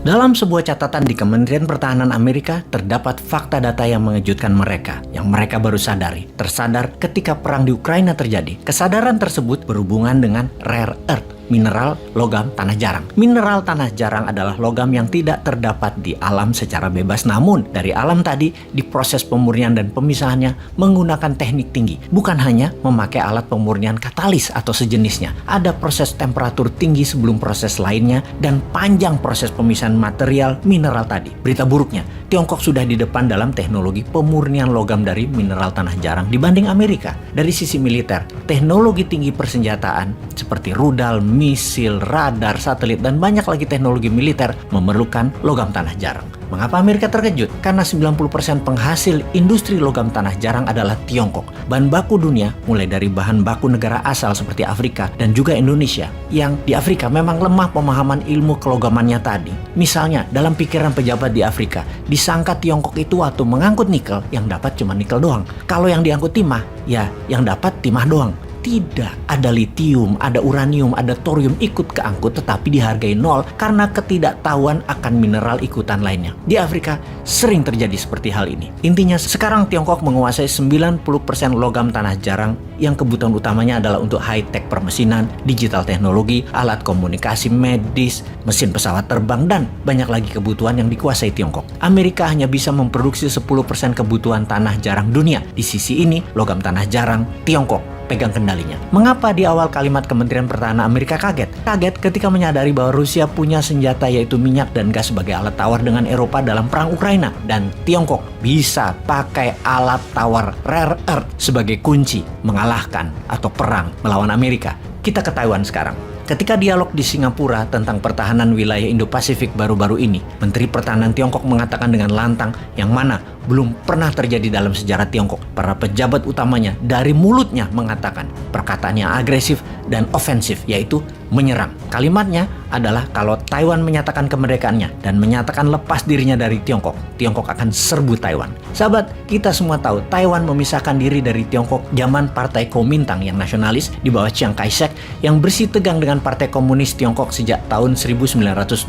Dalam sebuah catatan di Kementerian Pertahanan Amerika, terdapat fakta data yang mengejutkan mereka, yang mereka baru tersadar ketika perang di Ukraina terjadi. Kesadaran tersebut berhubungan dengan rare earth, mineral logam tanah jarang. Mineral tanah jarang adalah logam yang tidak terdapat di alam secara bebas, namun dari alam tadi diproses pemurnian dan pemisahannya menggunakan teknik tinggi. Bukan hanya memakai alat pemurnian katalis atau sejenisnya, ada proses temperatur tinggi sebelum proses lainnya dan panjang proses pemisahan material mineral tadi. Berita buruknya, Tiongkok sudah di depan dalam teknologi pemurnian logam dari mineral tanah jarang dibanding Amerika. Dari sisi militer, teknologi tinggi persenjataan seperti rudal, misil, radar, satelit, dan banyak lagi teknologi militer memerlukan logam tanah jarang. Mengapa Amerika terkejut? Karena 90% penghasil industri logam tanah jarang adalah Tiongkok. Bahan baku dunia mulai dari bahan baku negara asal seperti Afrika dan juga Indonesia, yang di Afrika memang lemah pemahaman ilmu kelogamannya tadi. Misalnya, dalam pikiran pejabat di Afrika, disangka Tiongkok itu waktu mengangkut nikel, yang dapat cuma nikel doang. Kalau yang diangkut timah, ya yang dapat timah doang. Tidak, ada litium, ada uranium, ada thorium ikut keangkut tetapi dihargai nol karena ketidaktahuan akan mineral ikutan lainnya. Di Afrika sering terjadi seperti hal ini. Intinya sekarang Tiongkok menguasai 90% logam tanah jarang yang kebutuhan utamanya adalah untuk high-tech permesinan, digital teknologi, alat komunikasi medis, mesin pesawat terbang, dan banyak lagi kebutuhan yang dikuasai Tiongkok. Amerika hanya bisa memproduksi 10% kebutuhan tanah jarang dunia. Di sisi ini, logam tanah jarang, Tiongkok pegang kendalinya. Mengapa di awal kalimat Kementerian Pertahanan Amerika kaget? Kaget ketika menyadari bahwa Rusia punya senjata yaitu minyak dan gas sebagai alat tawar dengan Eropa dalam perang Ukraina. Dan Tiongkok bisa pakai alat tawar rare earth sebagai kunci mengalahkan atau perang melawan Amerika. Kita ke Taiwan sekarang. Ketika dialog di Singapura tentang pertahanan wilayah Indo-Pasifik baru-baru ini, Menteri Pertahanan Tiongkok mengatakan dengan lantang yang mana belum pernah terjadi dalam sejarah Tiongkok. Para pejabat utamanya dari mulutnya mengatakan perkataan yang agresif dan ofensif, yaitu menyerang. Kalimatnya adalah kalau Taiwan menyatakan kemerdekaannya dan menyatakan lepas dirinya dari Tiongkok, Tiongkok akan serbu Taiwan. Sahabat, kita semua tahu Taiwan memisahkan diri dari Tiongkok zaman Partai Kuomintang yang nasionalis di bawah Chiang Kai-shek yang bersih tegang dengan Partai Komunis Tiongkok sejak tahun 1927,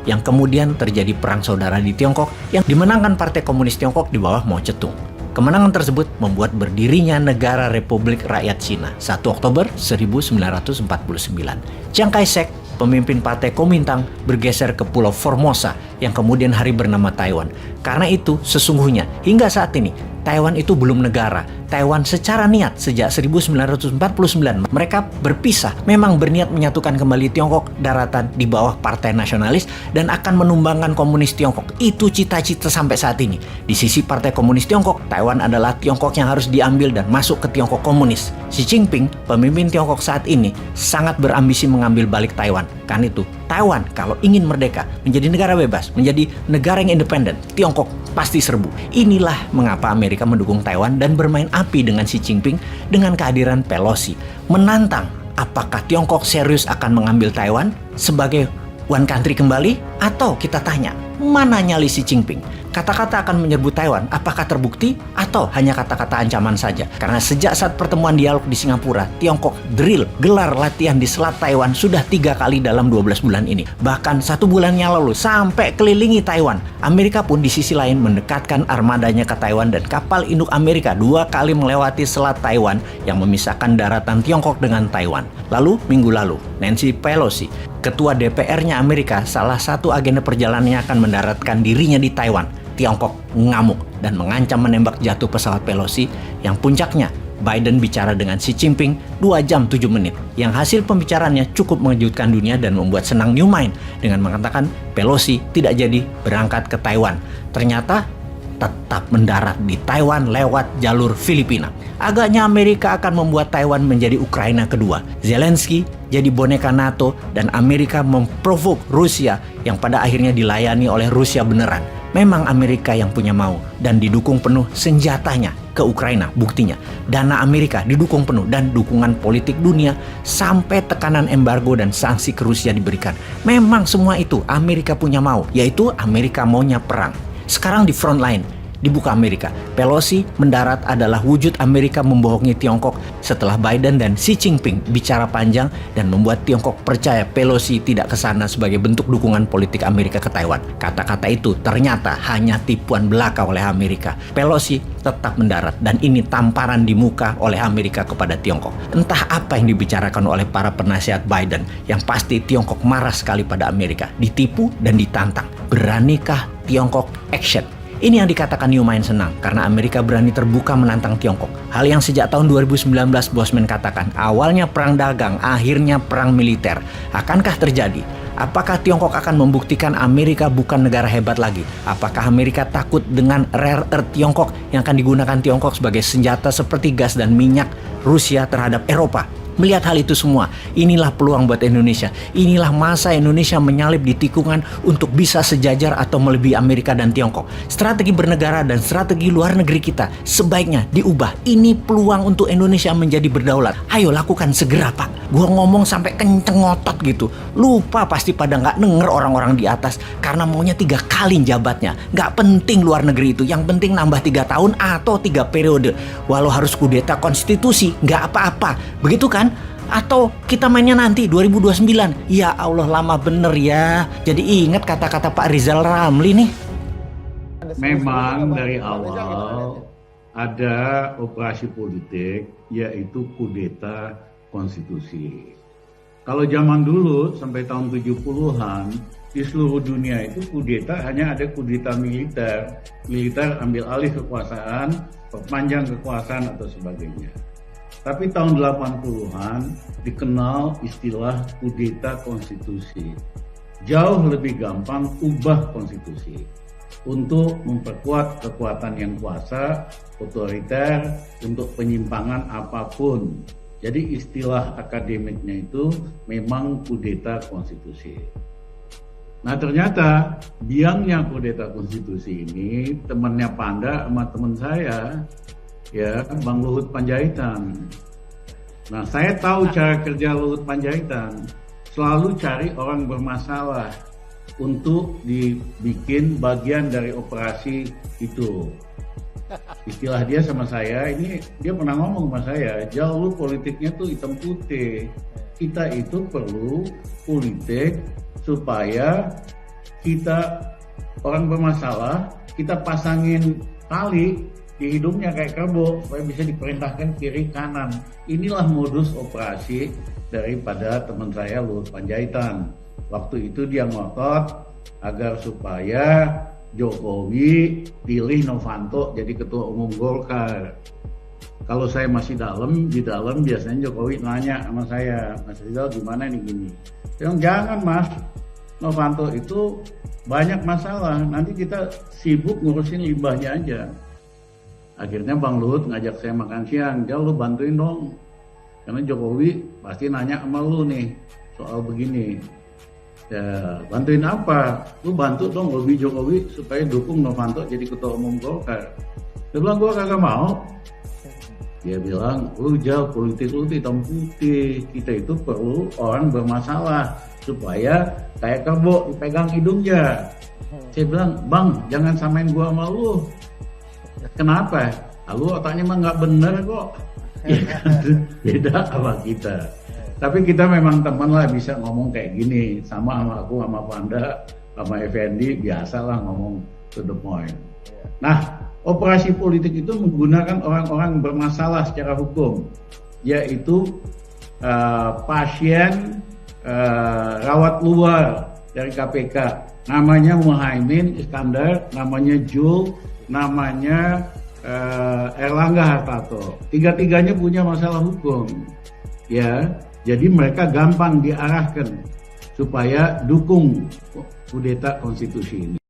yang kemudian terjadi perang saudara di Tiongkok yang dimenangkan Partai Komunis Tiongkok di bawah Mao Zedong. Kemenangan tersebut membuat berdirinya Negara Republik Rakyat Cina 1 Oktober 1949. Chiang Kai-shek, pemimpin Partai Kuomintang, bergeser ke Pulau Formosa yang kemudian hari bernama Taiwan. Karena itu sesungguhnya hingga saat ini Taiwan itu belum negara. Taiwan secara niat sejak 1949 mereka berpisah, memang berniat menyatukan kembali Tiongkok daratan di bawah Partai Nasionalis dan akan menumbangkan komunis Tiongkok. Itu cita-cita sampai saat ini. Di sisi Partai Komunis Tiongkok, Taiwan adalah Tiongkok yang harus diambil dan masuk ke Tiongkok komunis. Xi Jinping, pemimpin Tiongkok saat ini, sangat berambisi mengambil balik Taiwan. Kan itu, Taiwan kalau ingin merdeka, menjadi negara bebas, menjadi negara yang independen, Tiongkok pasti serbu. Inilah mengapa Amerika mendukung Taiwan dan bermain api dengan Xi Jinping dengan kehadiran Pelosi. Menantang apakah Tiongkok serius akan mengambil Taiwan sebagai one country kembali, atau kita tanya, mana nyali Xi Jinping? Kata-kata akan menyerbu Taiwan, apakah terbukti atau hanya kata-kata ancaman saja? Karena sejak saat pertemuan dialog di Singapura, Tiongkok gelar latihan di Selat Taiwan sudah 3 kali dalam 12 bulan ini. Bahkan 1 bulannya lalu sampai kelilingi Taiwan. Amerika pun di sisi lain mendekatkan armadanya ke Taiwan dan kapal induk Amerika 2 kali melewati Selat Taiwan yang memisahkan daratan Tiongkok dengan Taiwan. Lalu minggu lalu, Nancy Pelosi, Ketua DPR-nya Amerika, salah satu agenda perjalanannya akan mendaratkan dirinya di Taiwan. Tiongkok ngamuk dan mengancam menembak jatuh pesawat Pelosi yang puncaknya Biden bicara dengan Xi Jinping 2 jam 7 menit yang hasil pembicaraannya cukup mengejutkan dunia dan membuat senang New Mind dengan mengatakan Pelosi tidak jadi berangkat ke Taiwan. Ternyata tetap mendarat di Taiwan lewat jalur Filipina. Agaknya Amerika akan membuat Taiwan menjadi Ukraina kedua. Zelensky jadi boneka NATO dan Amerika memprovok Rusia yang pada akhirnya dilayani oleh Rusia beneran. Memang Amerika yang punya mau dan didukung penuh senjatanya ke Ukraina. Buktinya, dana Amerika didukung penuh dan dukungan politik dunia sampai tekanan embargo dan sanksi ke Rusia diberikan. Memang semua itu Amerika punya mau, yaitu Amerika maunya perang. Sekarang di front line, dibuka Amerika. Pelosi mendarat adalah wujud Amerika membohongi Tiongkok setelah Biden dan Xi Jinping bicara panjang dan membuat Tiongkok percaya Pelosi tidak ke sana sebagai bentuk dukungan politik Amerika ke Taiwan. Kata-kata itu ternyata hanya tipuan belaka oleh Amerika. Pelosi tetap mendarat dan ini tamparan di muka oleh Amerika kepada Tiongkok. Entah apa yang dibicarakan oleh para penasihat Biden, yang pasti Tiongkok marah sekali pada Amerika, ditipu dan ditantang. Beranikah Tiongkok action? Ini yang dikatakan New main senang karena Amerika berani terbuka menantang Tiongkok. Hal yang sejak tahun 2019 Bosman katakan, awalnya perang dagang, akhirnya perang militer. Akankah terjadi? Apakah Tiongkok akan membuktikan Amerika bukan negara hebat lagi? Apakah Amerika takut dengan rare earth Tiongkok yang akan digunakan Tiongkok sebagai senjata seperti gas dan minyak Rusia terhadap Eropa? Melihat hal itu semua, inilah peluang buat Indonesia. Inilah masa Indonesia menyalip di tikungan untuk bisa sejajar atau melebihi Amerika dan Tiongkok. Strategi bernegara dan strategi luar negeri kita sebaiknya diubah. Ini peluang untuk Indonesia menjadi berdaulat. Ayo lakukan segera, Pak. Gua ngomong sampai kenceng ngotot gitu. Lupa pasti pada nggak denger orang-orang di atas karena maunya 3 kali jabatnya. Nggak penting luar negeri itu. Yang penting nambah 3 tahun atau 3 periode. Walau harus kudeta konstitusi, nggak apa-apa. Begitu kan? Atau kita mainnya nanti 2029. Ya Allah, lama bener ya. Jadi ingat kata-kata Pak Rizal Ramli nih. Memang dari awal ada operasi politik, yaitu kudeta konstitusi. Kalau zaman dulu sampai tahun 70-an di seluruh dunia itu kudeta hanya ada kudeta militer. Militer ambil alih kekuasaan, perpanjang kekuasaan atau sebagainya. Tapi tahun 80-an dikenal istilah kudeta konstitusi. Jauh lebih gampang ubah konstitusi untuk memperkuat kekuatan yang kuasa, otoriter, untuk penyimpangan apapun. Jadi istilah akademiknya itu memang kudeta konstitusi. Nah ternyata biangnya kudeta konstitusi ini temannya Panda sama teman saya, ya, Bang Luhut Panjaitan. Nah, saya tahu cara kerja Luhut Panjaitan, selalu cari orang bermasalah untuk dibikin bagian dari operasi itu. Istilah dia sama saya, ini dia pernah ngomong sama saya, jauh lu politiknya tuh hitam putih. Kita itu perlu politik supaya kita orang bermasalah, kita pasangin tali di hidungnya kayak kerbau supaya bisa diperintahkan kiri kanan. Inilah modus operasi daripada teman saya Luhut Panjaitan. Waktu itu dia ngotot agar supaya Jokowi pilih Novanto jadi ketua umum Golkar. Kalau saya masih di dalam biasanya Jokowi nanya sama saya, Mas Rizal gimana nih gini? Jangan Mas, Novanto itu banyak masalah, nanti kita sibuk ngurusin limbahnya aja. Akhirnya Bang Luhut ngajak saya makan siang, Jal lu bantuin dong. Karena Jokowi pasti nanya sama lu nih soal begini. Ya, bantuin apa? Lu bantu dong lobby Jokowi supaya dukung Novanto jadi ketua umum Golkar. Dia bilang gua kagak mau. Dia bilang, lu Jal, politik lu hitam putih. Kita itu perlu orang bermasalah supaya kayak kerbau dipegang hidungnya. Saya bilang, Bang, jangan samain gua sama lu. Kenapa? Lu otaknya mah nggak bener kok. Beda sama kita. Tapi kita memang teman lah, bisa ngomong kayak gini. Sama aku, sama Panda, sama Effendi, biasalah ngomong to the point. Nah, operasi politik itu menggunakan orang-orang bermasalah secara hukum, yaitu pasien rawat luar dari KPK. Namanya Muhaimin Iskandar, namanya Jul, namanya Erlangga Hartarto. Tiga-tiganya punya masalah hukum, ya. Jadi mereka gampang diarahkan supaya dukung kudeta konstitusi ini.